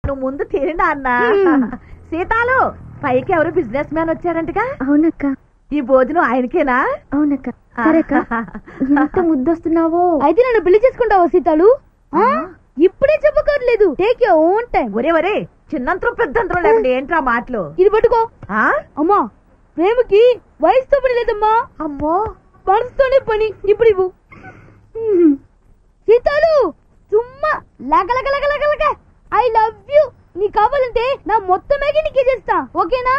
నువ్వు ముందు తిరినా అన్నా. సీతాలు పైకి ఎవరు బిజినెస్ మ్యాన్ వచ్చారంటగా? అవునక్క. ఈ భోజనం ఆయనకేనా? అవునక్క. ఎంత ముద్దొస్తున్నావో. అయితే నన్ను పెళ్లి చేసుకుంటావా సీతాలు? ఇప్పుడే చెప్పకర్లేదు. Take your own time. ఒరే చిన్నంతరం పెద్దంతరం లేకుండా ఏంట్రా మాటలు? ఇది పట్టుకో. అమ్మా ప్రేమకి వయసుతో పని లేదమ్మా. అమ్మో మనసుతోనే పని. ఇప్పుడు ఇవ్వు. సీతాలు చుమ్మా లగలగలగలగలగ ఐ లవ్ యూ. నీకు కావాలంటే నా మొత్తం మ్యాగీ నీకే చేస్తా. ఓకేనా?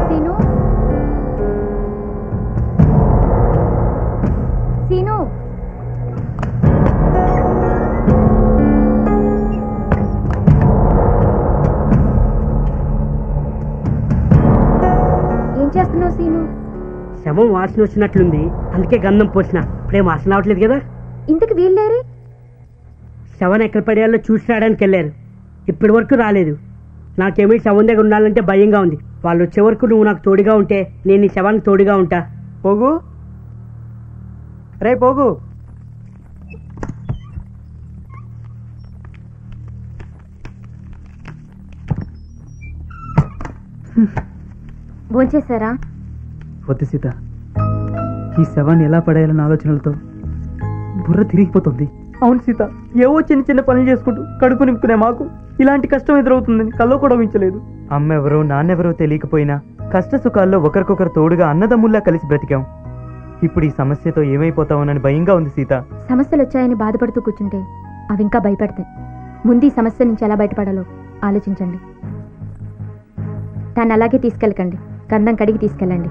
సీను సీను ఏం చేస్తున్నావు సీను? శవం వాసన వచ్చినట్లుంది, అందుకే గంధం పోసిన. ఇప్పుడేం వాసన రావట్లేదు కదా. ఇంతకు వీళ్ళేరే? శవం ఎక్కడ పడేయాలో చూసి రావడానికి వెళ్ళారు. ఇప్పటి వరకు రాలేదు. నాకేమీ శవం దగ్గర ఉండాలంటే భయంగా ఉంది. వాళ్ళు వచ్చే వరకు నువ్వు నాకు తోడుగా ఉంటే నేను ఈ శవానికి తోడుగా ఉంటా. పోగు రే పోగు. భోంచేశారా? వద్దు సీత, ఈ శవాన్ని ఎలా పడేయాలన్న ఆలోచనలతో బుర్ర తిరిగిపోతుంది. అవును సీత, ఏవో చిన్న చిన్న పనులు చేసుకుంటూ కడుపు నింపుకునే మాకు ఇలాంటి కష్టం ఎదురవుతుందని కల్లో కూడా ఊహించలేదు. అమ్మెవరో నాన్నెవరో తెలియకపోయినా కష్ట సుఖాల్లో ఒకరికొకరు తోడుగా అన్నదమ్ముల్లా కలిసి బ్రతికాం. ఇప్పుడు ఈ సమస్యతో ఏమైపోతామోనని భయంగా ఉంది సీత. సమస్యలు వచ్చాయని బాధపడుతూ కూర్చుంటే అవి ఇంకా భయపడతాయి. ముందు ఈ సమస్య నుంచి ఎలా బయటపడాలో ఆలోచించండి. దాన్ని అలాగే తీసుకెళ్ళకండి. గంధం కడిగి తీసుకెళ్ళండి.